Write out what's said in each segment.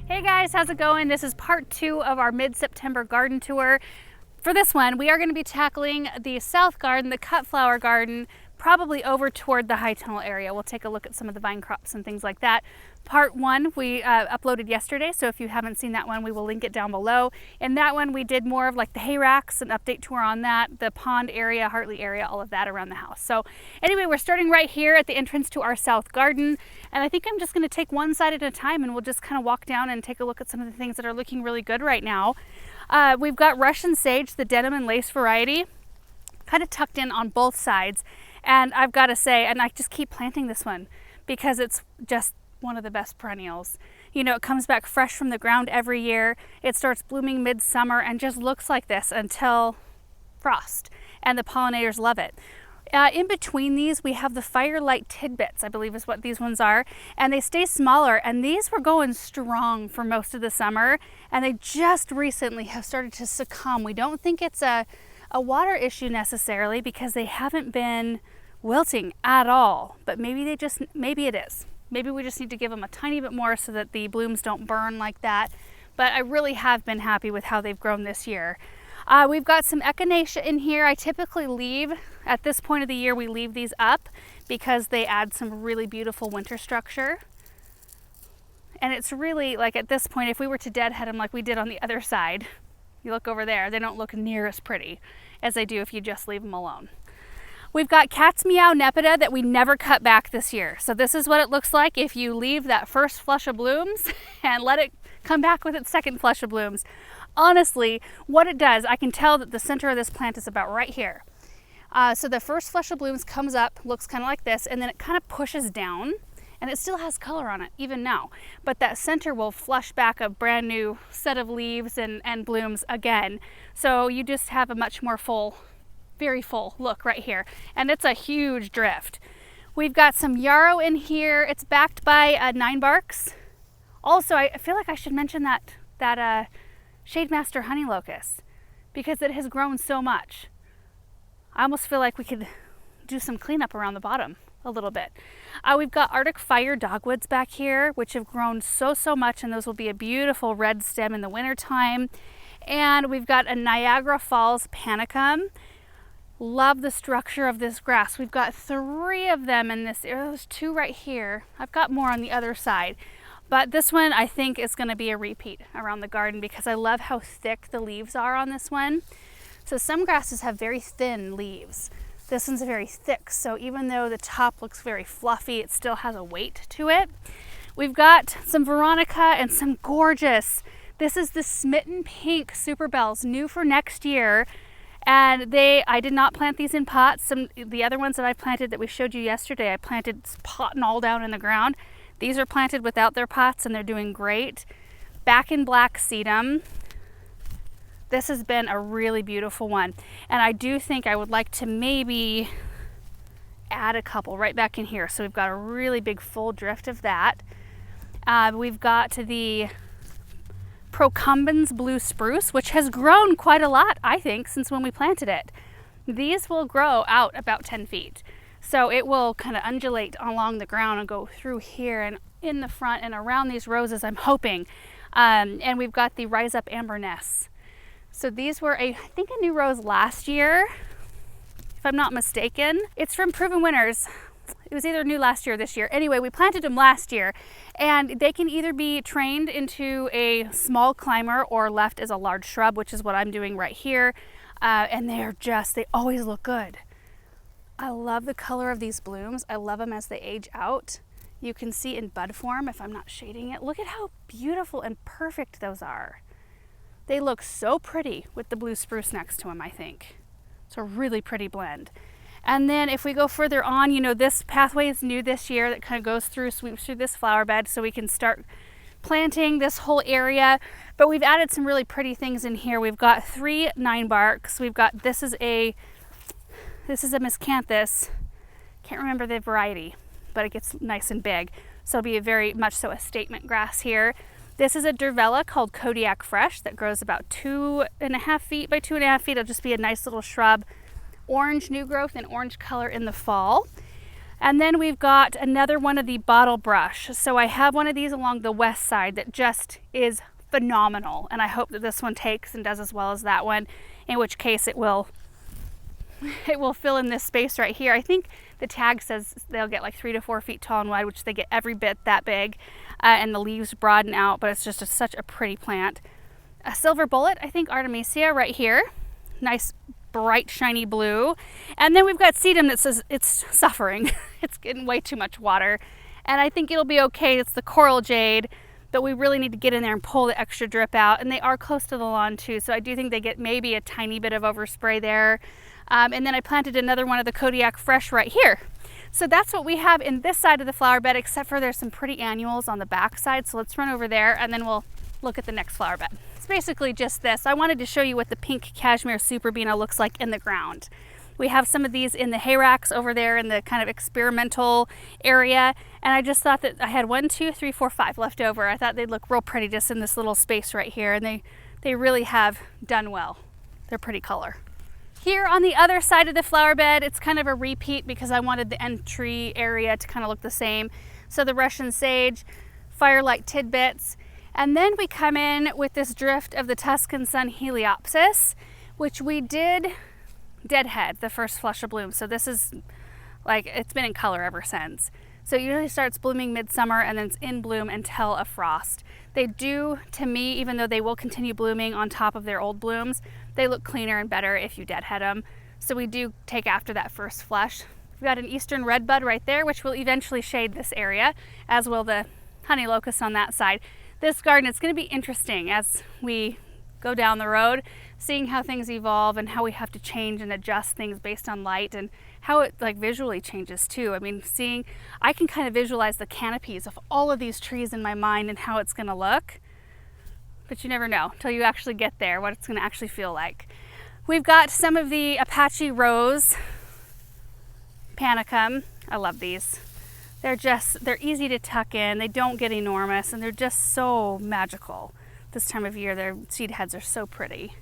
Hey guys, how's it going? This is part 2 of our mid-September garden tour. For this one, we are going to be tackling the south garden, the cut flower garden, probably over toward the high tunnel area. We'll take a look at some of the vine crops and things like that. Part 1 we uploaded yesterday, so if you haven't seen that one, we will link it down below. In that one, we did more of like the hay racks, an update tour on that, the pond area, Hartley area, all of that around the house. So anyway, we're starting right here at the entrance to our south garden, and I think I'm just going to take one side at a time, and we'll just kind of walk down and take a look at some of the things that are looking really good right now. We've got Russian sage, the denim and lace variety, kind of tucked in on both sides. And I've got to say, and I just keep planting this one because it's just one of the best perennials. You know, it comes back fresh from the ground every year. It starts blooming midsummer and just looks like this until frost, and the pollinators love it. In between these, we have the firelight tidbits, I believe is what these ones are, and they stay smaller, and these were going strong for most of the summer, and they just recently have started to succumb. We don't think it's a water issue necessarily because they haven't been wilting at all, but maybe it is. Maybe we just need to give them a tiny bit more so that the blooms don't burn like that. But I really have been happy with how they've grown this year. We've got some echinacea in here. I typically leave, at this point of the year, we leave these up because they add some really beautiful winter structure. And it's really, like at this point, if we were to deadhead them like we did on the other side, you look over there, they don't look near as pretty as they do if you just leave them alone. We've got Cat's Meow Nepeta that we never cut back this year. So this is what it looks like if you leave that first flush of blooms and let it come back with its second flush of blooms. Honestly, what it does, I can tell that the center of this plant is about right here. So the first flush of blooms comes up, looks kind of like this, and then it kind of pushes down, and it still has color on it even now. But that center will flush back a brand new set of leaves and blooms again. So you just have a much more full, very full look right here. And it's a huge drift. We've got some yarrow in here. It's backed by 9 barks. Also, I feel like I should mention that Shade Master honey locust because it has grown so much. I almost feel like we could do some cleanup around the bottom a little bit. We've got Arctic Fire dogwoods back here, which have grown so much, and those will be a beautiful red stem in the wintertime. And we've got a Niagara Falls panicum. Love the structure of this grass. We've got 3 of them in this area. There's 2 right here. I've got more on the other side. But this one I think is going to be a repeat around the garden because I love how thick the leaves are on this one. So some grasses have very thin leaves. This one's very thick, so even though the top looks very fluffy, it still has a weight to it. We've got some Veronica and some gorgeous. This is the Smitten Pink Super Bells, new for next year. And I did not plant these in pots. The other ones that I planted that we showed you yesterday, I planted potting all down in the ground. These are planted without their pots and they're doing great. Back in Black Sedum. This has been a really beautiful one. And I do think I would like to maybe add a couple right back in here. So we've got a really big full drift of that. We've got the Procumbens Blue Spruce, which has grown quite a lot, I think, since when we planted it. These will grow out about 10 feet. So it will kind of undulate along the ground and go through here and in the front and around these roses, I'm hoping. And we've got the Rise Up Amber Nests. So these were, I think, a new rose last year, if I'm not mistaken. It's from Proven Winners. It was either new last year or this year. Anyway, we planted them last year, and they can either be trained into a small climber or left as a large shrub, which is what I'm doing right here. And they always look good. I love the color of these blooms. I love them as they age out. You can see in bud form if I'm not shading it. Look at how beautiful and perfect those are. They look so pretty with the blue spruce next to them, I think. It's a really pretty blend. And then if we go further on, you know, this pathway is new this year that kind of goes through, sweeps through this flower bed so we can start planting this whole area. But we've added some really pretty things in here. We've got 3 9 barks. We've got, this is a miscanthus. Can't remember the variety, but it gets nice and big. So it'll be very much so a statement grass here. This is a Durvella called Kodiak Fresh that grows about 2.5 feet by 2.5 feet. It'll just be a nice little shrub. Orange new growth and orange color in the fall. And then we've got another one of the bottle brush. So I have one of these along the west side that just is phenomenal. And I hope that this one takes and does as well as that one, in which case it will fill in this space right here. I think the tag says they'll get like 3 to 4 feet tall and wide, which they get every bit that big. And the leaves broaden out, but it's just such a pretty plant. A silver bullet, I think Artemisia right here. Nice, bright, shiny blue. And then we've got sedum that says it's suffering. It's getting way too much water. And I think it'll be okay. It's the coral jade, but we really need to get in there and pull the extra drip out. And they are close to the lawn too, so I do think they get maybe a tiny bit of overspray there. And then I planted another one of the Kodiak Fresh right here. So that's what we have in this side of the flower bed, except for there's some pretty annuals on the back side. So let's run over there and then we'll look at the next flower bed. It's basically just this. I wanted to show you what the pink cashmere superbena looks like in the ground. We have some of these in the hay racks over there in the kind of experimental area. And I just thought that I had 1, 2, 3, 4, 5 left over. I thought they'd look real pretty just in this little space right here. And they really have done well. They're pretty color. Here on the other side of the flower bed, it's kind of a repeat because I wanted the entry area to kind of look the same. So the Russian sage, firelight tidbits, and then we come in with this drift of the Tuscan sun heliopsis, which we did deadhead the first flush of bloom. So this is like, it's been in color ever since. So it usually starts blooming midsummer and then it's in bloom until a frost. They do, to me, even though they will continue blooming on top of their old blooms, they look cleaner and better if you deadhead them. So we do take after that first flush. We've got an eastern redbud right there, which will eventually shade this area, as will the honey locust on that side. This garden, it's going to be interesting as we go down the road, seeing how things evolve and how we have to change and adjust things based on light and how it like visually changes too. I mean, I can kind of visualize the canopies of all of these trees in my mind and how it's going to look, but you never know until you actually get there what it's going to actually feel like. We've got some of the Apache Rose Panicum. I love these. They're easy to tuck in. They don't get enormous and they're just so magical. This time of year, their seed heads are so pretty.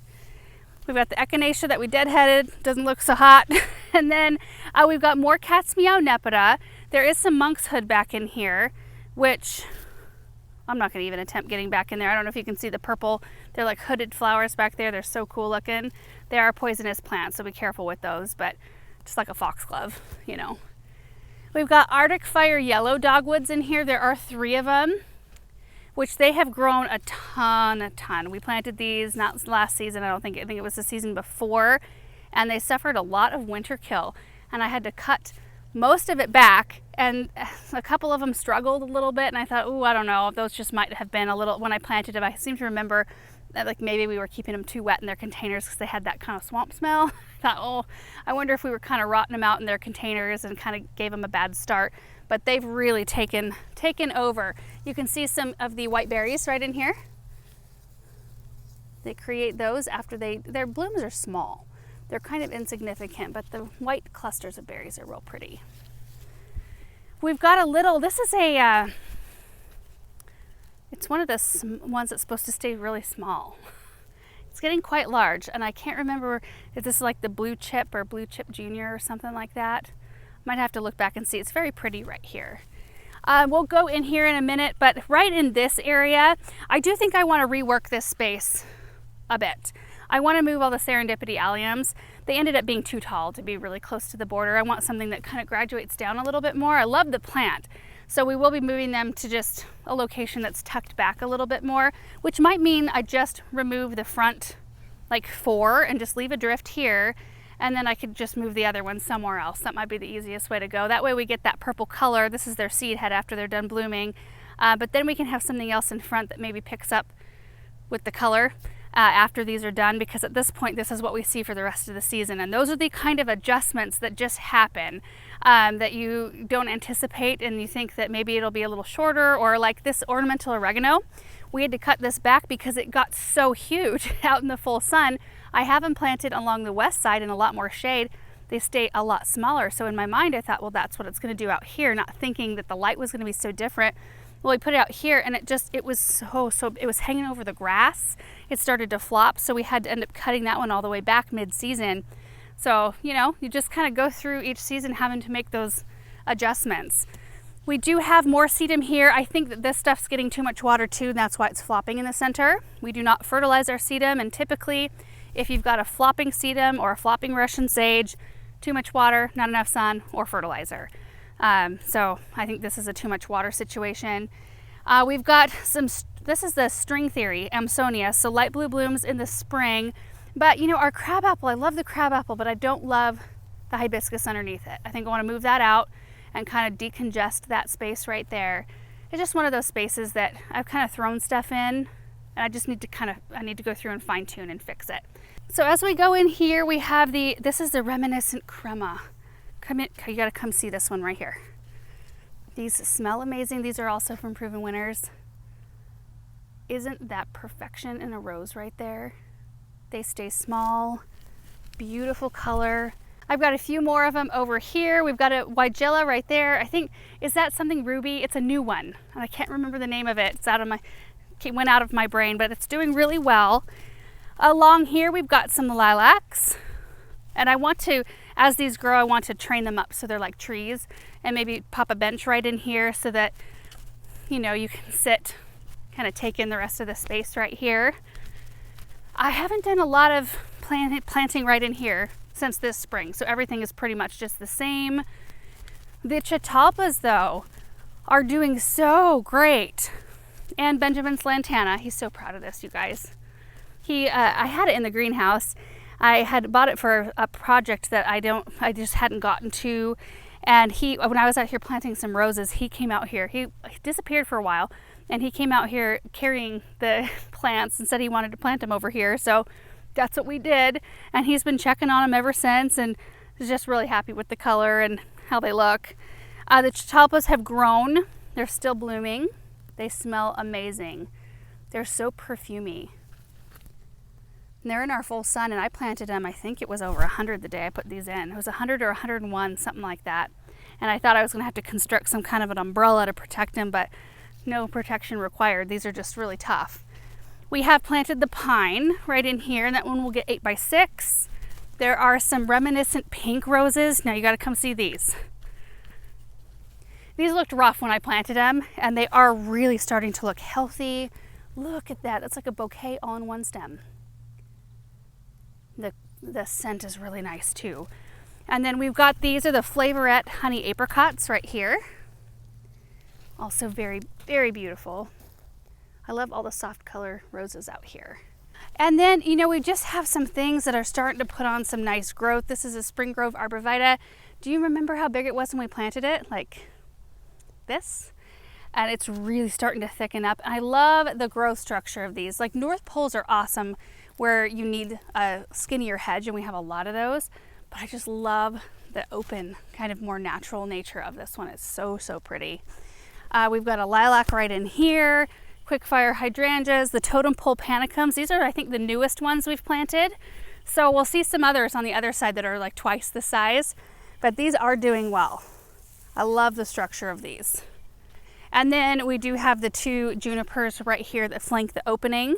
We've got the Echinacea that we deadheaded, doesn't look so hot. And then we've got more Cat's Meow Nepeta. There is some monkshood back in here, which I'm not gonna even attempt getting back in there. I don't know if you can see the purple. They're like hooded flowers back there. They're so cool looking. They are poisonous plants, so be careful with those, but just like a foxglove, you know. We've got Arctic Fire Yellow Dogwoods in here. There are 3 of them, which they have grown a ton. We planted these not last season, I think it was the season before, and they suffered a lot of winter kill. And I had to cut most of it back, and a couple of them struggled a little bit, and I thought, oh, I don't know, those just might have been a little, when I planted them, I seem to remember that like maybe we were keeping them too wet in their containers because they had that kind of swamp smell. I thought, oh, I wonder if we were kind of rotting them out in their containers and kind of gave them a bad start. But they've really taken over. You can see some of the white berries right in here. They create those after their blooms are small. They're kind of insignificant, but the white clusters of berries are real pretty. We've got a little, this is it's one of the ones that's supposed to stay really small. It's getting quite large, and I can't remember if this is like the Blue Chip or Blue Chip Junior or something like that. Might have to look back and see. It's very pretty right here. We'll go in here in a minute, but right in this area, I do think I want to rework this space a bit. I want to move all the serendipity alliums. They ended up being too tall to be really close to the border. I want something that kind of graduates down a little bit more. I love the plant. So we will be moving them to just a location that's tucked back a little bit more, which might mean I just remove the front like 4 and just leave a drift here. And then I could just move the other one somewhere else. That might be the easiest way to go. That way we get that purple color. This is their seed head after they're done blooming. But then we can have something else in front that maybe picks up with the color after these are done, because at this point this is what we see for the rest of the season. And those are the kind of adjustments that just happen that you don't anticipate, and you think that maybe it'll be a little shorter, or like this ornamental oregano. We had to cut this back because it got so huge out in the full sun. I have them planted along the west side in a lot more shade. They stay a lot smaller. So in my mind, I thought, well, that's what it's going to do out here, not thinking that the light was going to be so different. Well, we put it out here, and it was it was hanging over the grass. It started to flop, so we had to end up cutting that one all the way back mid-season. So, you know, you just kind of go through each season having to make those adjustments. We do have more sedum here. I think that this stuff's getting too much water too, and that's why it's flopping in the center. We do not fertilize our sedum, and typically if you've got a flopping sedum or a flopping Russian sage, too much water, not enough sun, or fertilizer. So I think this is a too much water situation. We've got some, this is the string theory, Amsonia, so light blue blooms in the spring. But you know, our crabapple, I love the crabapple, but I don't love the hibiscus underneath it. I think I want to move that out and kind of decongest that space right there. It's just one of those spaces that I've kind of thrown stuff in, and I just need to I need to go through and fine tune and fix it. So as we go in here, we have this is the reminiscent crema. Come in, you gotta come see this one right here. These smell amazing. These are also from Proven Winners. Isn't that perfection in a rose right there? They stay small, beautiful color. I've got a few more of them over here. We've got a Weigela right there. I think, is that something ruby? It's a new one. I can't remember the name of it. It went out of my brain, but it's doing really well. Along here, we've got some lilacs. And I want to, as these grow, I want to train them up so they're like trees, and maybe pop a bench right in here so that, you know, you can sit, kind of take in the rest of the space right here. I haven't done a lot of planting right in here since this spring, so everything is pretty much just the same. The chatalpas, though, are doing so great. And Benjamin's lantana, he's so proud of this, you guys. I had it in the greenhouse. I had bought it for a project that I just hadn't gotten to. And when I was out here planting some roses, he came out here. He disappeared for a while, and he came out here carrying the plants and said he wanted to plant them over here. So that's what we did. And he's been checking on them ever since, and is just really happy with the color and how they look. The chatalpas have grown. They're still blooming. They smell amazing. They're so perfumey. And they're in our full sun, and I planted them, I think it was over 100 the day I put these in. It was 100 or 101, something like that. And I thought I was going to have to construct some kind of an umbrella to protect them, but no protection required. These are just really tough. We have planted the pine right in here, and that one will get 8 by 6. There are some reminiscent pink roses. Now you got to come see these. These looked rough when I planted them, and they are really starting to look healthy. Look at that. That's like a bouquet all in one stem. The scent is really nice too. And then we've got, these are the Flavorette honey apricots right here. Also very, very beautiful. I love all the soft color roses out here. And then, you know, we just have some things that are starting to put on some nice growth. This is a Spring Grove arborvitae. Do you remember how big it was when we planted it? Like this? And it's really starting to thicken up. And I love the growth structure of these. Like North Poles are awesome where you need a skinnier hedge, and we have a lot of those. But I just love the open, kind of more natural nature of this one. It's so, so pretty. We've got a lilac right in here. Quickfire hydrangeas, the totem pole panicums. These are, I think, the newest ones we've planted. So we'll see some others on the other side that are like twice the size, but these are doing well. I love the structure of these. And then we do have the 2 junipers right here that flank the opening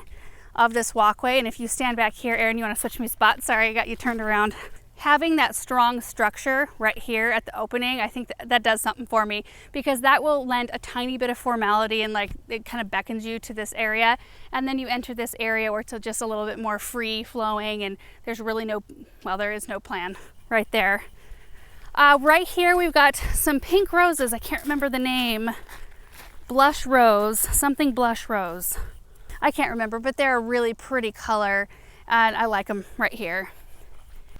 of this walkway. And if you stand back here, Erin, you want to switch me spots? Sorry, I got you turned around. Having that strong structure right here at the opening, I think that does something for me, because that will lend a tiny bit of formality, and like it kind of beckons you to this area. And then you enter this area where it's just a little bit more free flowing, and there's really there is no plan right there. Right here we've got some pink roses. I can't remember the name. Blush rose, something blush rose. I can't remember, but they're a really pretty color, and I like them right here.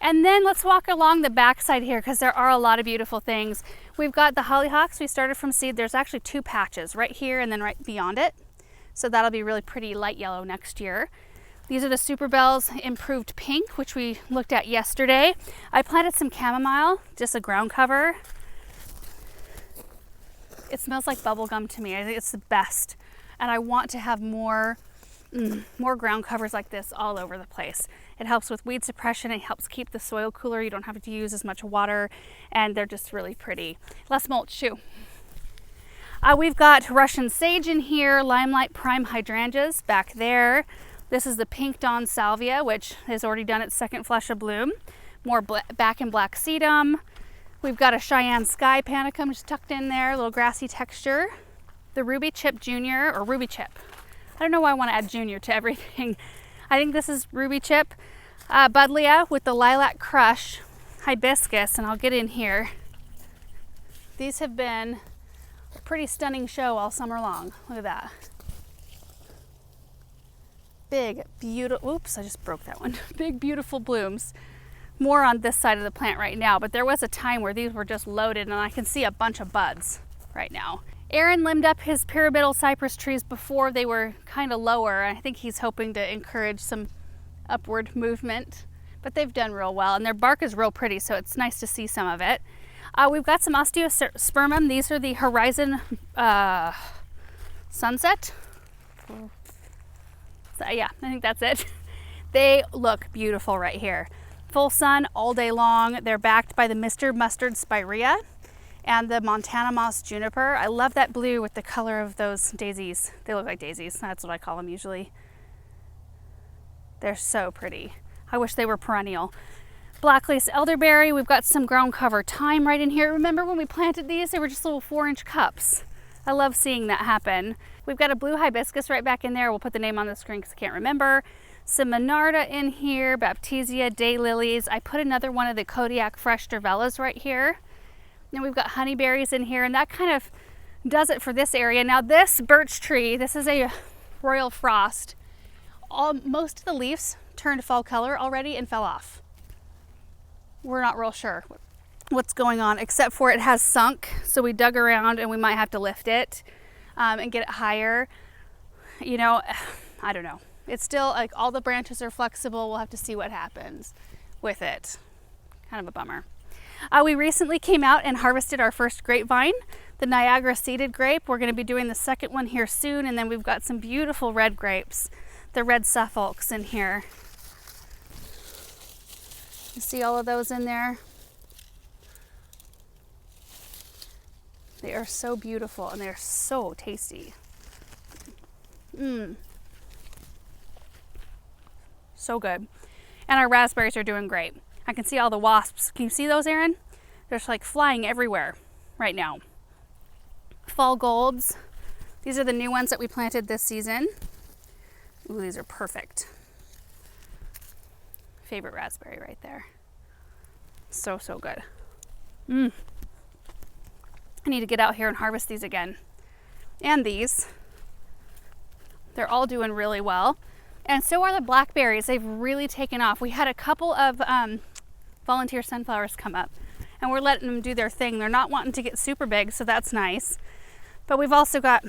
And then let's walk along the backside here, because there are a lot of beautiful things. We've got the hollyhocks. We started from seed. There's actually 2 patches right here and then right beyond it. So that'll be really pretty light yellow next year. These are the Super Bells Improved Pink, which we looked at yesterday. I planted some chamomile, just a ground cover. It smells like bubble gum to me. I think it's the best. And I want to have more ground covers like this all over the place. It helps with weed suppression. It helps keep the soil cooler. You don't have to use as much water, and they're just really pretty. Less mulch too. We've got Russian sage in here, limelight prime hydrangeas back there. This is the pink dawn salvia, which has already done its second flush of bloom. More back and black sedum. We've got a Cheyenne Sky Panicum just tucked in there, a little grassy texture. The Ruby Chip Junior, or Ruby Chip. I don't know why I want to add Junior to everything. I think this is Ruby Chip. Buddleia with the Lilac Crush Hibiscus, and I'll get in here. These have been a pretty stunning show all summer long. Look at that. Big, beautiful, oops, I just broke that one. Big, beautiful blooms. More on this side of the plant right now, but there was a time where these were just loaded, and I can see a bunch of buds right now. Aaron limbed up his pyramidal cypress trees before they were kind of lower. I think he's hoping to encourage some upward movement, but they've done real well, and their bark is real pretty, so it's nice to see some of it. We've got some osteospermum. These are the Horizon Sunset. So, yeah, I think that's it. They look beautiful right here. Full sun all day long. They're backed by the Mr. Mustard Spirea and the Montana Moss Juniper. I love that blue with the color of those daisies. They look like daisies. That's what I call them usually. They're so pretty. I wish they were perennial. Black lace elderberry. We've got some ground cover thyme right in here. Remember when we planted these? They were just little 4-inch cups. I love seeing that happen. We've got a blue hibiscus right back in there. We'll put the name on the screen because I can't remember. Some Monarda in here, Baptisia, daylilies. I put another one of the Kodiak fresh Dervellas right here. Then we've got honeyberries in here, and that kind of does it for this area. Now this birch tree, this is a Royal Frost. Most of the leaves turned fall color already and fell off. We're not real sure what's going on, except for it has sunk, so we dug around and we might have to lift it and get it higher. You know, I don't know. It's still like all the branches are flexible. We'll have to see what happens with it. Kind of a bummer. We recently came out and harvested our first grapevine, the Niagara seeded grape. We're going to be doing the second one here soon, and then we've got some beautiful red grapes, the red Suffolks in here. You see all of those in there? They are so beautiful and they're so tasty. So good. And our raspberries are doing great. I can see all the wasps. Can you see those, Aaron? They're just like flying everywhere right now. Fall golds. These are the new ones that we planted this season. Ooh, these are perfect. Favorite raspberry right there. So, so good. I need to get out here and harvest these again. And these. They're all doing really well. And so are the blackberries. They've really taken off. We had a couple of volunteer sunflowers come up, and we're letting them do their thing. They're not wanting to get super big, so that's nice. But we've also got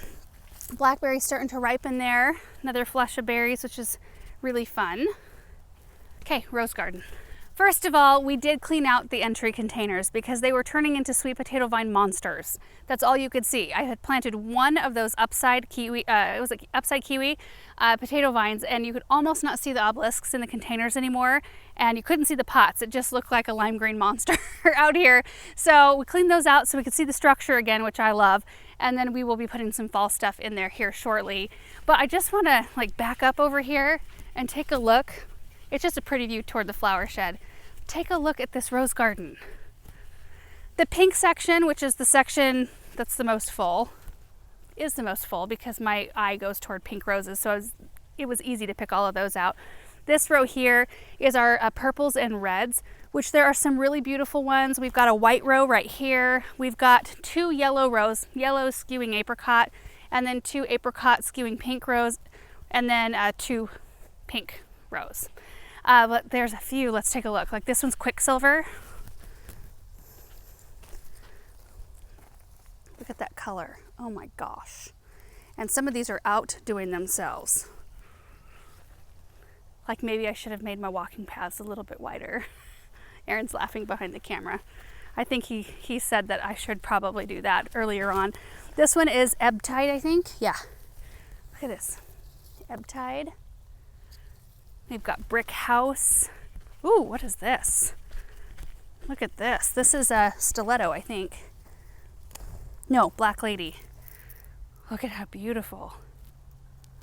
blackberries starting to ripen there. Another flush of berries, which is really fun. Okay, rose garden. First of all, we did clean out the entry containers because they were turning into sweet potato vine monsters. That's all you could see. I had planted one of those upside kiwi, potato vines, and you could almost not see the obelisks in the containers anymore, and you couldn't see the pots. It just looked like a lime green monster out here. So we cleaned those out so we could see the structure again, which I love, and then we will be putting some fall stuff in there here shortly. But I just want to like back up over here and take a look. It's just a pretty view toward the flower shed. Take a look at this rose garden. The pink section, which is the section that's the most full, is the most full because my eye goes toward pink roses, so it was easy to pick all of those out. This row here is our purples and reds, which there are some really beautiful ones. We've got a white row right here. We've got 2 yellow rows, yellow skewing apricot, and then 2 apricot skewing pink rows, and then 2 pink rows. But there's a few. Let's take a look. Like this one's Quicksilver. Look at that color. Oh my gosh. And some of these are outdoing themselves. Like maybe I should have made my walking paths a little bit wider. Aaron's laughing behind the camera. I think he said that I should probably do that earlier on. This one is Ebb Tide, I think. Yeah. Look at this. Ebb Tide. We've got Brick House. Ooh, what is this? Look at this. This is a Stiletto, I think. No, Black Lady. Look at how beautiful.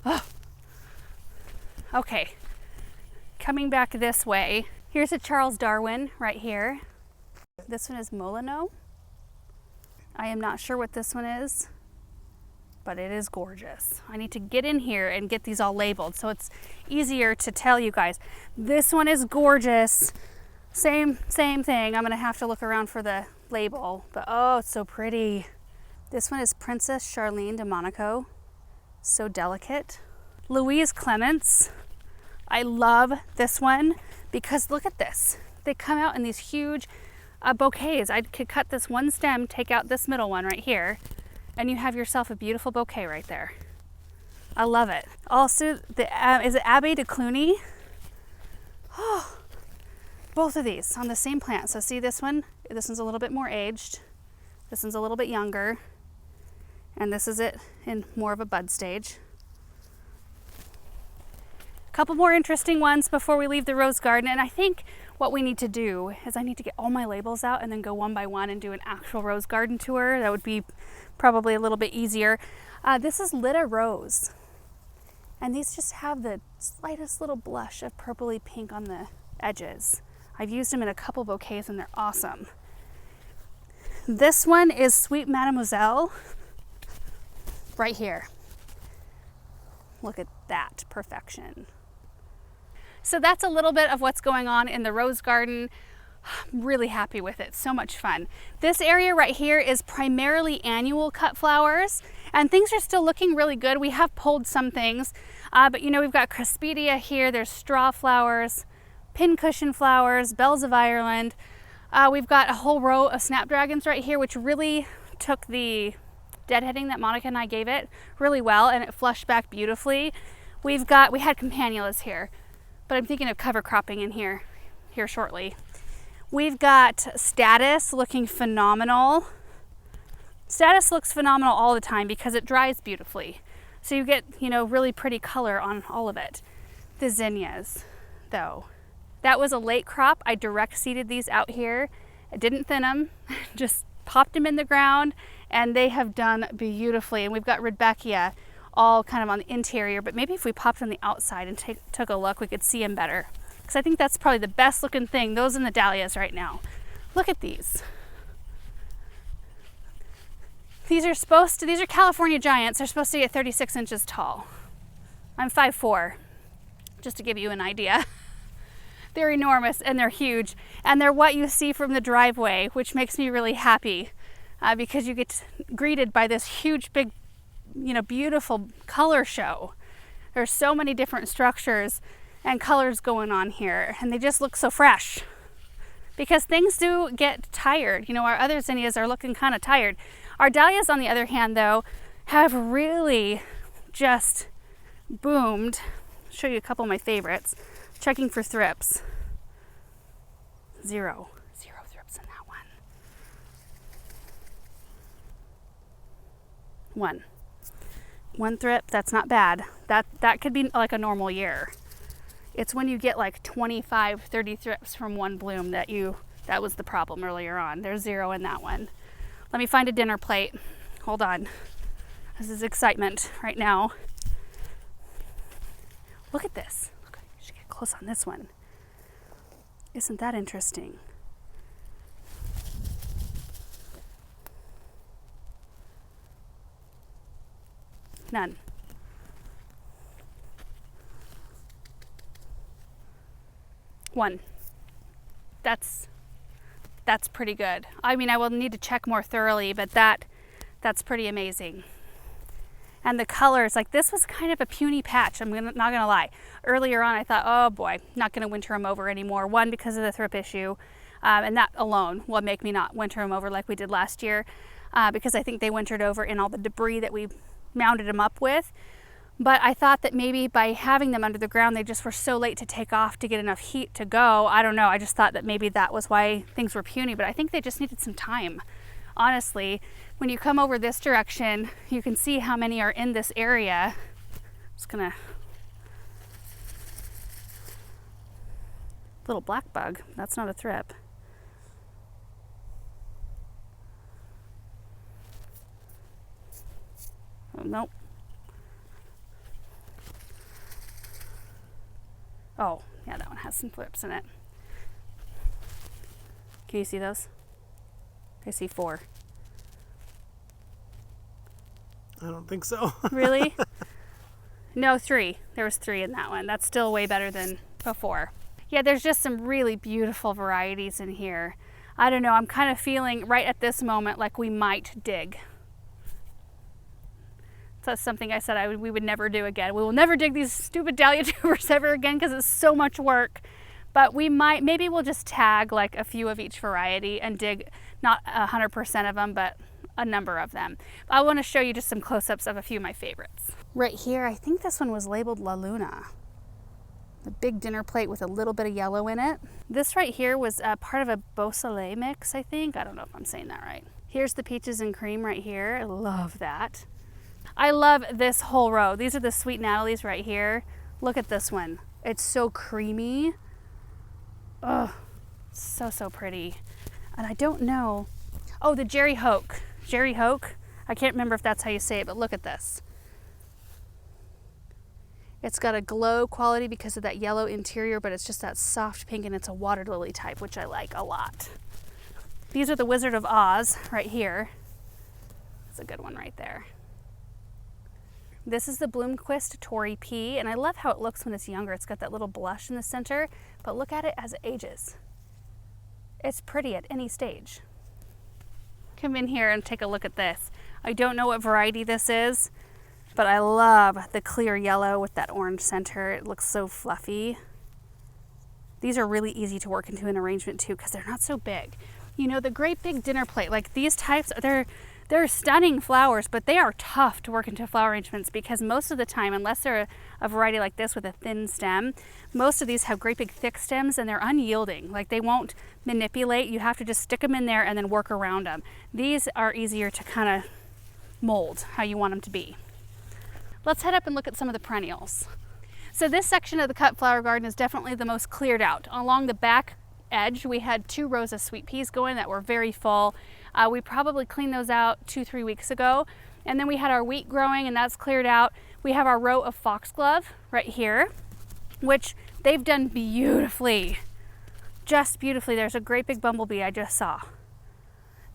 Oh. Okay. Coming back this way. Here's a Charles Darwin right here. This one is Molino. I am not sure what this one is, but it is gorgeous. I need to get in here and get these all labeled so it's easier to tell you guys. This one is gorgeous. Same thing. I'm gonna have to look around for the label, but oh, it's so pretty. This one is Princess Charlene de Monaco. So delicate. Louise Clements. I love this one because look at this. They come out in these huge bouquets. I could cut this one stem, take out this middle one right here, and you have yourself a beautiful bouquet right there. I love it. Also, is it Abbé de Cluny? Oh, both of these on the same plant. So see this one? This one's a little bit more aged. This one's a little bit younger. And this is it in more of a bud stage. A couple more interesting ones before we leave the rose garden. And I think what we need to do is I need to get all my labels out and then go one by one and do an actual rose garden tour. That would be probably a little bit easier. This is Lita Rose. And these just have the slightest little blush of purpley pink on the edges. I've used them in a couple bouquets and they're awesome. This one is Sweet Mademoiselle. Right here. Look at that perfection. So that's a little bit of what's going on in the rose garden. I'm really happy with it. So much fun. This area right here is primarily annual cut flowers, and things are still looking really good. We have pulled some things, but you know, we've got Cresspedia here. There's straw flowers, pincushion flowers, bells of Ireland. We've got a whole row of snapdragons right here, which really took the deadheading that Monica and I gave it really well, and it flushed back beautifully. We had campanulas here, but I'm thinking of cover cropping in here shortly. We've got Status looking phenomenal. Status looks phenomenal all the time because it dries beautifully. So you get, you know, really pretty color on all of it. The zinnias, though. That was a late crop. I direct seeded these out here. I didn't thin them, just popped them in the ground, and they have done beautifully. And we've got Rudbeckia all kind of on the interior, but maybe if we popped on the outside and took a look, we could see them better. Because I think that's probably the best looking thing, those and the dahlias right now. Look at these. These are California giants. They're supposed to get 36 inches tall. I'm 5'4", just to give you an idea. They're enormous and they're huge, and they're what you see from the driveway, which makes me really happy because you get greeted by this huge, big, you know, beautiful color show. There's so many different structures and colors going on here, and they just look so fresh because things do get tired. You know, our other zinnias are looking kind of tired. Our dahlias, on the other hand, though, have really just boomed. I'll show you a couple of my favorites. Checking for thrips. Zero thrips in that one. One thrip, that's not bad. That could be like a normal year. It's when you get like 25, 30 thrips from one bloom that was the problem earlier on. There's 0 in that one. Let me find a dinner plate. Hold on. This is excitement right now. Look at this. Look, you should get close on this one. Isn't that interesting? None. One. That's pretty good. I mean, I will need to check more thoroughly, but that's pretty amazing. And the colors, like this was kind of a puny patch, not gonna lie. Earlier on I thought, oh boy, not gonna winter them over anymore. One, because of the thrip issue, and that alone will make me not winter them over like we did last year, because I think they wintered over in all the debris that we mounded them up with. But I thought that maybe by having them under the ground, they just were so late to take off to get enough heat to go. I don't know, I just thought that maybe that was why things were puny, but I think they just needed some time. Honestly, when you come over this direction, you can see how many are in this area. Just gonna, little black bug, that's not a thrip. Oh, nope. Oh, yeah, that one has some thrips in it. Can you see those? I see 4. I don't think so. Really? No, 3. There was 3 in that one. That's still way better than before. Yeah, there's just some really beautiful varieties in here. I don't know, I'm kind of feeling right at this moment like we might dig. So that's something I said we would never do again. We will never dig these stupid dahlia tubers ever again because it's so much work. But we might, maybe we'll just tag like a few of each variety and dig not 100% of them, but a number of them. I want to show you just some close-ups of a few of my favorites. Right here, I think this one was labeled La Luna. The big dinner plate with a little bit of yellow in it. This right here was part of a Beausoleil mix, I think. I don't know if I'm saying that right. Here's the peaches and cream right here. I love that. I love this whole row. These are the Sweet Natalies right here. Look at this one. It's so creamy. Oh, so, so pretty. And I don't know. Oh, the Jerry Hoke. Jerry Hoke. I can't remember if that's how you say it, but look at this. It's got a glow quality because of that yellow interior, but it's just that soft pink, and it's a water lily type, which I like a lot. These are the Wizard of Oz right here. That's a good one right there. This is the Bloomquist Tory P, and I love how it looks when it's younger. It's got that little blush in the center, but look at it as it ages. It's pretty at any stage. Come in here and take a look at this. I don't know what variety this is, but I love the clear yellow with that orange center. It looks so fluffy. These are really easy to work into an arrangement too because they're not so big. You know, the great big dinner plate, like these types, they're stunning flowers, but they are tough to work into flower arrangements because most of the time, unless they're a variety like this with a thin stem, most of these have great big thick stems and they're unyielding. Like they won't manipulate. You have to just stick them in there and then work around them. These are easier to kind of mold how you want them to be. Let's head up and look at some of the perennials. So this section of the cut flower garden is definitely the most cleared out. Along the back edge, we had 2 rows of sweet peas going that were very full. We probably cleaned those out 2-3 weeks ago. And then we had our wheat growing and that's cleared out. We have our row of foxglove right here, which they've done beautifully, just beautifully. There's a great big bumblebee I just saw.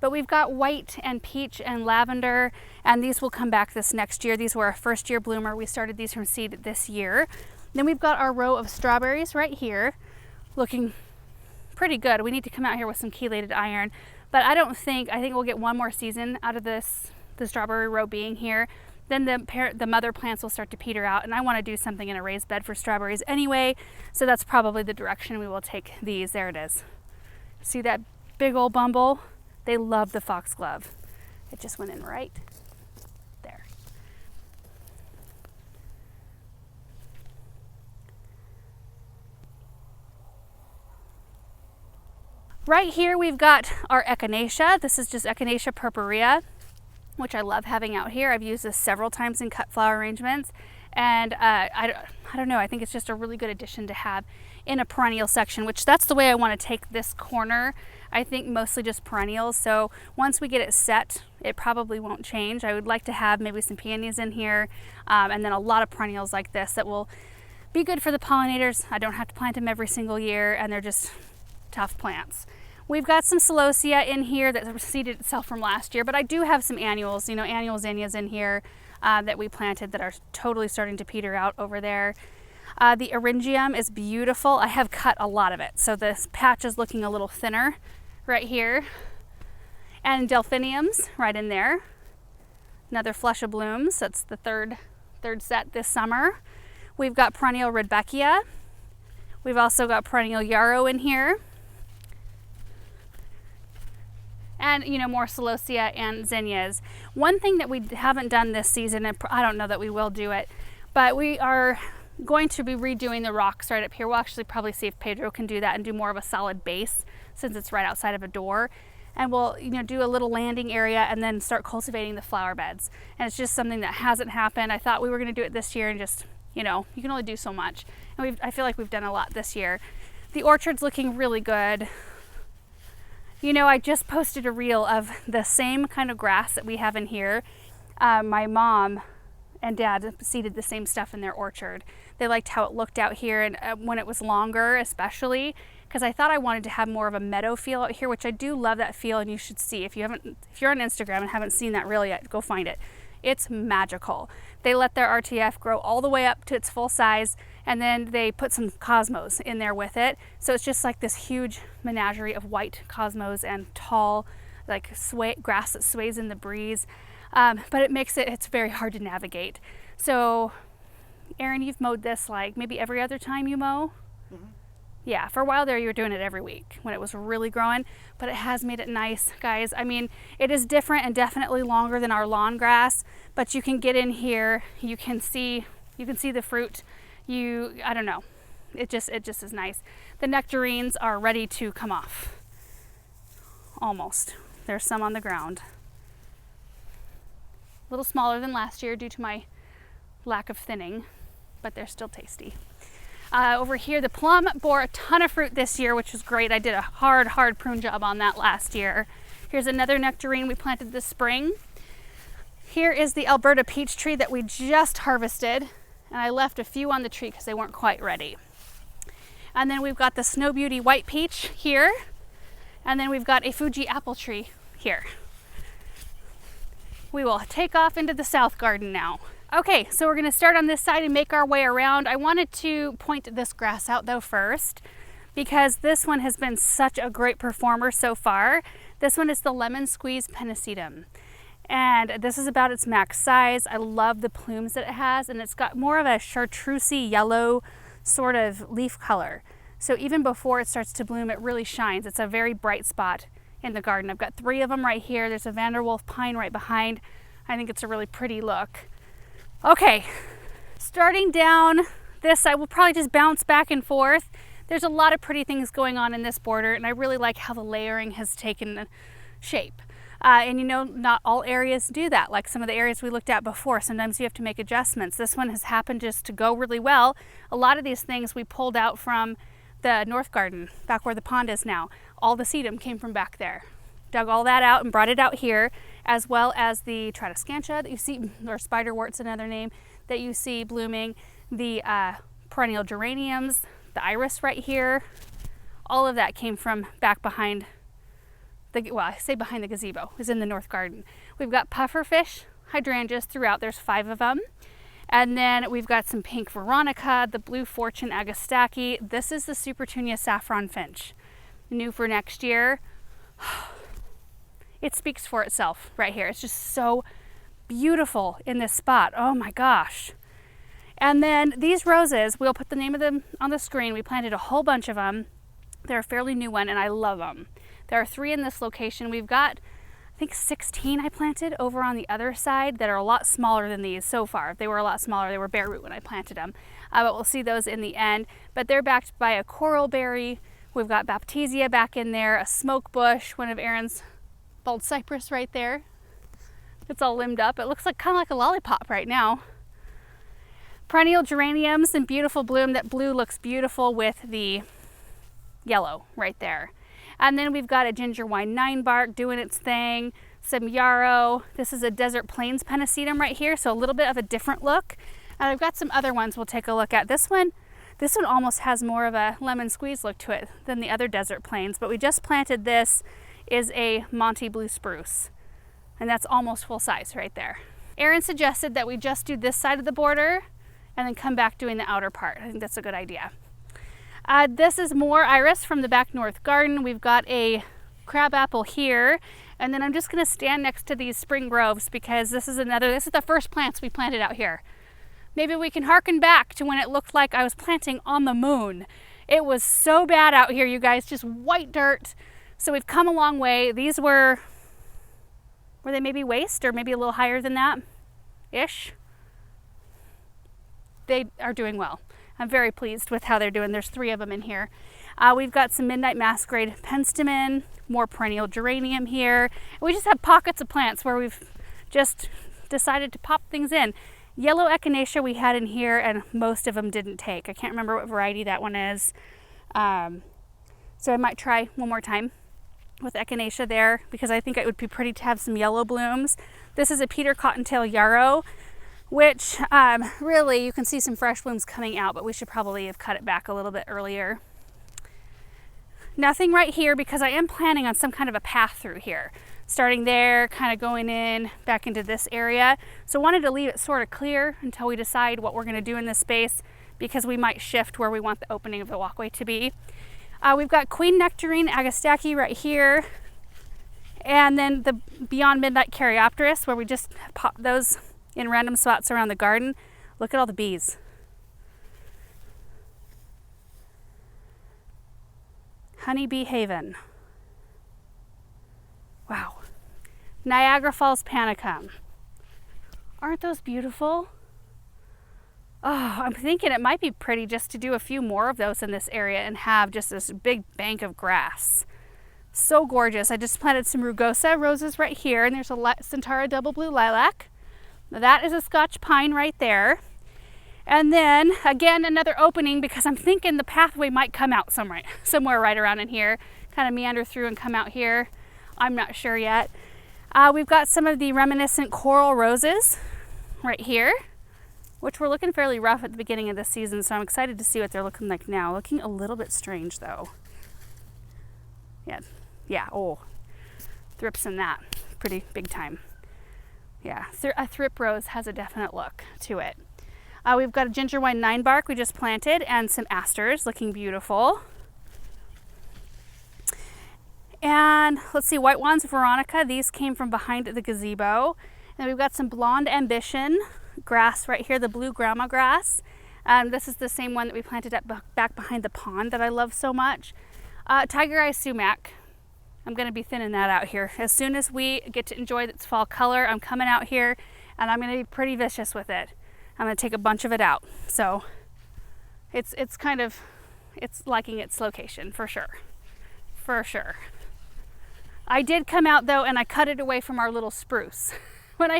But we've got white and peach and lavender, and these will come back this next year. These were a first-year bloomer. We started these from seed this year. Then we've got our row of strawberries right here, looking pretty good. We need to come out here with some chelated iron, but I think we'll get 1 more season out of this, the strawberry row being here. Then the mother plants will start to peter out, and I want to do something in a raised bed for strawberries anyway, so that's probably the direction we will take these. There it is. See that big old bumble? They love the foxglove. It just went in right there. Right here we've got our echinacea. This is just Echinacea purpurea, which I love having out here. I've used this several times in cut flower arrangements, and I don't know, I think it's just a really good addition to have in a perennial section, which that's the way I want to take this corner. I think mostly just perennials, so once we get it set, it probably won't change. I would like to have maybe some peonies in here, and then a lot of perennials like this that will be good for the pollinators. I don't have to plant them every single year, and they're just tough plants. We've got some celosia in here that seeded itself from last year, but I do have some annuals, annual zinnias in here that we planted that are totally starting to peter out over there. The eryngium is beautiful. I have cut a lot of it, so this patch is looking a little thinner right here. And delphiniums right in there. Another flush of blooms. That's the third set this summer. We've got perennial rudbeckia. We've also got perennial yarrow in here. And more celosia and zinnias. One thing that we haven't done this season, and I don't know that we will do it, but we are going to be redoing the rocks right up here. We'll actually probably see if Pedro can do that and do more of a solid base since it's right outside of a door. And we'll do a little landing area and then start cultivating the flower beds. And it's just something that hasn't happened. I thought we were going to do it this year, and just, you can only do so much. And I feel like we've done a lot this year. The orchard's looking really good. I just posted a reel of the same kind of grass that we have in here. My mom and Dad seeded the same stuff in their orchard. They liked how it looked out here, and when it was longer especially, because I thought I wanted to have more of a meadow feel out here, which I do love that feel, and you should see. If you're on Instagram and haven't seen that reel yet, go find it. It's magical. They let their RTF grow all the way up to its full size, and then they put some cosmos in there with it. So it's just like this huge menagerie of white cosmos and tall, like grass that sways in the breeze. But it makes it's very hard to navigate. So, Aaron, you've mowed this like maybe every other time you mow? Mm-hmm. Yeah, for a while there you were doing it every week when it was really growing, but it has made it nice, guys. I mean, it is different and definitely longer than our lawn grass, but you can get in here, you can see the fruit. I don't know. It just is nice. The nectarines are ready to come off. Almost. There's some on the ground. A little smaller than last year due to my lack of thinning, but they're still tasty. Over here, the plum bore a ton of fruit this year, which was great. I did a hard prune job on that last year. Here's another nectarine we planted this spring. Here is the Alberta peach tree that we just harvested, and I left a few on the tree because they weren't quite ready. And then we've got the Snow Beauty white peach here, and then we've got a Fuji apple tree here. We will take off into the south garden now. Okay, so we're gonna start on this side and make our way around. I wanted to point this grass out though first, because this one has been such a great performer so far. This one is the Lemon Squeeze Pennisetum. And this is about its max size. I love the plumes that it has, and it's got more of a chartreusey yellow sort of leaf color. So even before it starts to bloom, it really shines. It's a very bright spot in the garden. I've got 3 of them right here. There's a Vanderwolf pine right behind. I think it's a really pretty look. Okay, starting down this side, we'll probably just bounce back and forth. There's a lot of pretty things going on in this border, and I really like how the layering has taken shape. And you know, not all areas do that, like some of the areas we looked at before. Sometimes you have to make adjustments. This one has happened just to go really well. A lot of these things we pulled out from the north garden, back where the pond is now. All the sedum came from back there. Dug all that out and brought it out here, as well as the Tradescantia that you see, or spiderwort's another name, that you see blooming, the perennial geraniums, the iris right here. All of that came from back behind I say behind the gazebo, is in the north garden. We've got pufferfish hydrangeas throughout. There's 5 of them. And then we've got some pink veronica, the blue fortune agastaki. This is the Supertunia saffron finch, new for next year. It speaks for itself right here. It's just so beautiful in this spot. Oh my gosh. And then these roses, we'll put the name of them on the screen. We planted a whole bunch of them. They're a fairly new one, and I love them. There are 3 in this location. We've got, I think, 16 I planted over on the other side that are a lot smaller than these so far. They were a lot smaller. They were bare root when I planted them, but we'll see those in the end. But they're backed by a coral berry. We've got baptisia back in there, a smoke bush, one of Aaron's bald cypress right there. It's all limbed up. It looks like kind of like a lollipop right now. Perennial geraniums in beautiful bloom. That blue looks beautiful with the yellow right there. And then we've got a ginger wine 9-bark doing its thing, some yarrow. This is a desert plains pennisetum right here, so a little bit of a different look. And I've got some other ones we'll take a look at. This one almost has more of a lemon squeeze look to it than the other desert plains, but we just planted this, is a Monty blue spruce, and that's almost full size right there. Aaron suggested that we just do this side of the border and then come back doing the outer part. I think that's a good idea. This is more iris from the back north garden. We've got a crabapple here, and then I'm just going to stand next to these spring groves because this is the first plants we planted out here. Maybe we can harken back to when it looked like I was planting on the moon. It was so bad out here, you guys, just white dirt. So we've come a long way. These were they maybe waist or maybe a little higher than that ish. They are doing well. I'm very pleased with how they're doing. There's 3 of them in here. We've got some Midnight Masquerade penstemon, more perennial geranium here. We just have pockets of plants where we've just decided to pop things in. Yellow echinacea we had in here, and most of them didn't take. I can't remember what variety that one is. So I might try one more time with echinacea there because I think it would be pretty to have some yellow blooms. This is a Peter Cottontail yarrow. which really you can see some fresh blooms coming out, but we should probably have cut it back a little bit earlier. Nothing right here because I am planning on some kind of a path through here, starting there, kind of going in back into this area. So I wanted to leave it sort of clear until we decide what we're going to do in this space, because we might shift where we want the opening of the walkway to be. We've got Queen Nectarine Agastache right here, and then the Beyond Midnight Caryopteris, where we just pop those in random spots around the garden. Look at all the bees. Honeybee Haven. Wow. Niagara Falls Panicum. Aren't those beautiful? Oh, I'm thinking it might be pretty just to do a few more of those in this area and have just this big bank of grass. So gorgeous. I just planted some rugosa roses right here, and there's a Centara double blue lilac. Now that is a Scotch pine right there. And then again, another opening, because I'm thinking the pathway might come out somewhere right around in here, kind of meander through and come out here. I'm not sure yet. We've got some of the reminiscent coral roses right here, which were looking fairly rough at the beginning of this season, so I'm excited to see what they're looking like now. Looking a little bit strange though. Oh, thrips in that, pretty big time. Yeah, a thrip rose has a definite look to it. We've got a ginger wine 9-bark we just planted, and some asters looking beautiful. And let's see, White Wands Veronica, these came from behind the gazebo. And we've got some Blonde Ambition grass right here, the blue grandma grass. This is the same one that we planted back behind the pond that I love so much. Tiger Eye Sumac. I'm going to be thinning that out here. As soon as we get to enjoy its fall color, I'm coming out here and I'm going to be pretty vicious with it. I'm going to take a bunch of it out. So it's liking its location for sure. For sure. I did come out though and I cut it away from our little spruce. When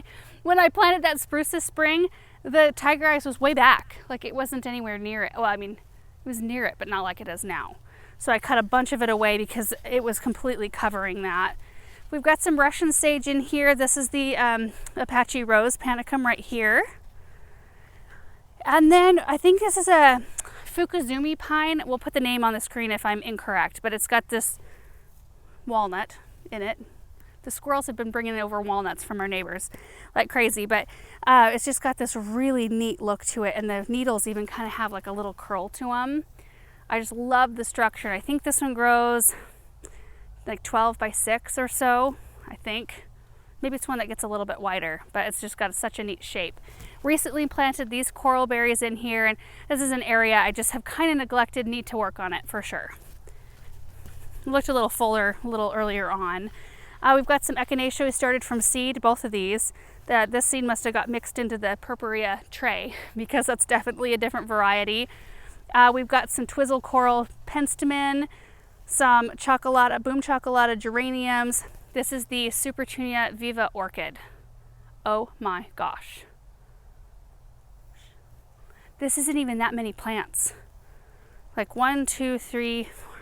I planted that spruce this spring, the tiger eyes was way back. Like it wasn't anywhere near it. Well, I mean, it was near it, but not like it is now. So I cut a bunch of it away because it was completely covering that. We've got some Russian sage in here. This is the Apache Rose Panicum right here. And then I think this is a Fukuzumi pine. We'll put the name on the screen if I'm incorrect, but it's got this walnut in it. The squirrels have been bringing over walnuts from our neighbors like crazy, but it's just got this really neat look to it, and the needles even kind of have like a little curl to them. I just love the structure. I think this one grows like 12 by 6 or so, I think. Maybe it's one that gets a little bit wider, but it's just got such a neat shape. Recently planted these coral berries in here, and this is an area I just have kind of neglected, need to work on it for sure. Looked a little fuller a little earlier on. We've got some echinacea we started from seed, both of these. This seed must have got mixed into the purpurea tray because that's definitely a different variety. We've got some twizzle coral penstemon, some boom chocolata geraniums. This is the Supertunia Viva orchid. Oh my gosh. This isn't even that many plants. Like 1, 2, 3, 4,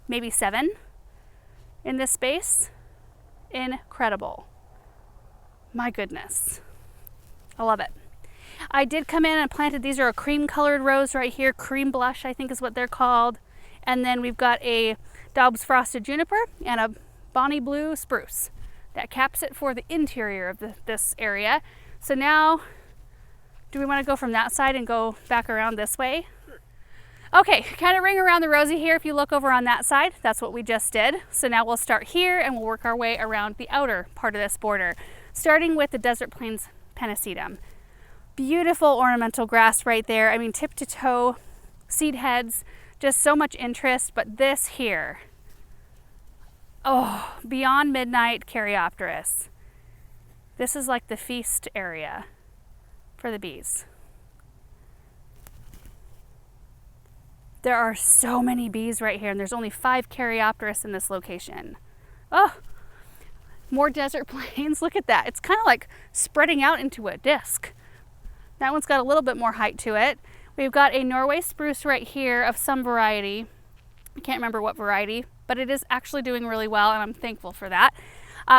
maybe 7 in this space. Incredible. My goodness. I love it. I did come in and planted, these are a cream colored rose right here, cream blush I think is what they're called. And then we've got a Daub's Frosted Juniper and a Bonnie Blue Spruce. That caps it for the interior of this area. So now, do we want to go from that side and go back around this way? Okay, kind of ring around the rosy here. If you look over on that side, that's what we just did. So now we'll start here and we'll work our way around the outer part of this border, starting with the Desert Plains Pennisetum. Beautiful ornamental grass right there. I mean, tip to toe, seed heads, just so much interest. But this here, oh, Beyond Midnight Caryopteris. This is like the feast area for the bees. There are so many bees right here, and there's only 5 Caryopteris in this location. Oh, more desert plains. Look at that. It's kind of like spreading out into a disc. That one's got a little bit more height to it. We've got a Norway spruce right here of some variety. I can't remember what variety, but it is actually doing really well, and I'm thankful for that.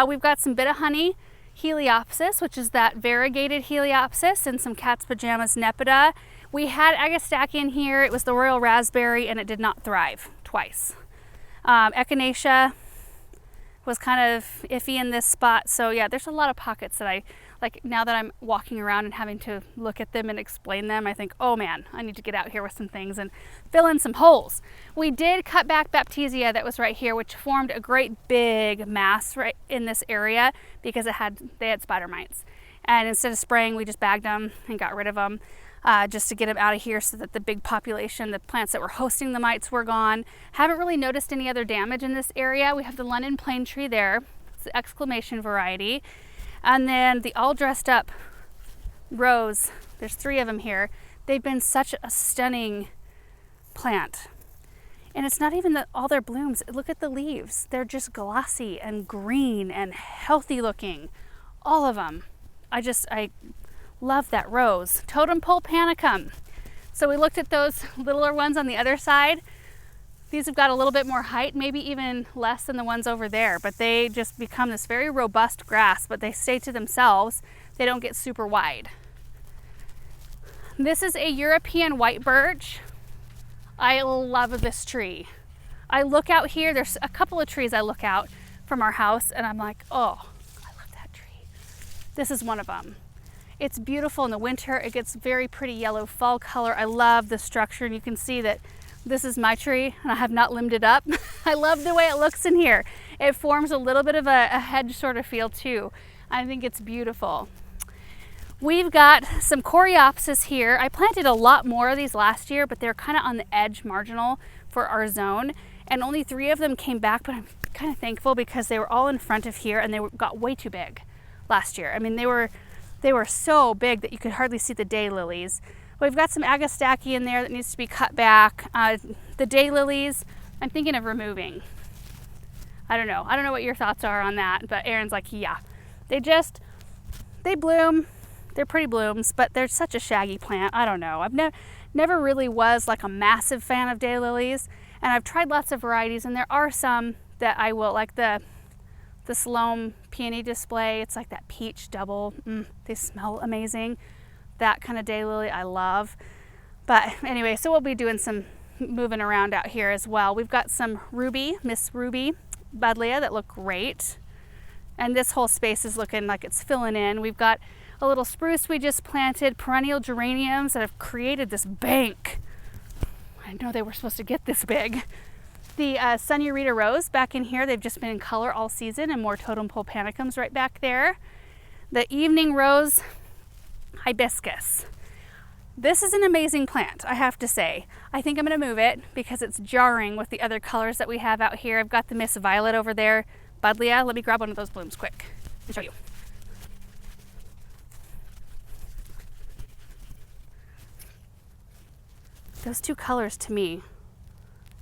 We've got some Bit of Honey Heliopsis, which is that variegated Heliopsis, and some cat's pajamas Nepeta. We had Agastachian here. It was the royal raspberry, and it did not thrive twice. Echinacea was kind of iffy in this spot. So yeah, there's a lot of pockets that I like. Now that I'm walking around and having to look at them and explain them, I think, oh man, I need to get out here with some things and fill in some holes. We did cut back Baptisia that was right here, which formed a great big mass right in this area because they had spider mites. And instead of spraying, we just bagged them and got rid of them. Just to get them out of here so that the big population, the plants that were hosting the mites, were gone. Haven't really noticed any other damage in this area. We have the London plane tree there. It's the exclamation variety. And then the all dressed up rose. There's 3 of them here. They've been such a stunning plant. And it's not even all their blooms. Look at the leaves. They're just glossy and green and healthy looking. All of them. I love that rose. Totem pole panicum. So we looked at those littler ones on the other side. These have got a little bit more height, maybe even less than the ones over there, but they just become this very robust grass, but they stay to themselves. They don't get super wide. This is a European white birch. I love this tree. I look out here, there's a couple of trees I look out from our house and I'm like, oh, I love that tree. This is one of them. It's beautiful in the winter. It gets very pretty yellow fall color. I love the structure, and you can see that this is my tree and I have not limbed it up. I love the way it looks in here. It forms a little bit of a hedge sort of feel too. I think it's beautiful. We've got some Coreopsis here. I planted a lot more of these last year, but they're kind of on the edge marginal for our zone, and only 3 of them came back, but I'm kind of thankful because they were all in front of here and they got way too big last year. I mean, they were so big that you could hardly see the daylilies. We've got some Agastache in there that needs to be cut back. The daylilies, I'm thinking of removing. I don't know what your thoughts are on that, but Aaron's like, yeah. They bloom. They're pretty blooms, but they're such a shaggy plant. I don't know. I've never really was like a massive fan of daylilies, and I've tried lots of varieties, and there are some that I will, like the Salome peony display. It's like that peach double. They smell amazing. That kind of daylily I love. But anyway, so we'll be doing some moving around out here as well. We've got some Miss Ruby Buddleia that look great. And this whole space is looking like it's filling in. We've got a little spruce we just planted, perennial geraniums that have created this bank. I know they were supposed to get this big. The Sunny Rita Rose back in here, they've just been in color all season, and more totem pole panicums right back there. The Evening Rose Hibiscus. This is an amazing plant, I have to say. I think I'm going to move it because it's jarring with the other colors that we have out here. I've got the Miss Violet over there, Buddleia. Let me grab one of those blooms quick and show you. Those 2 colors to me,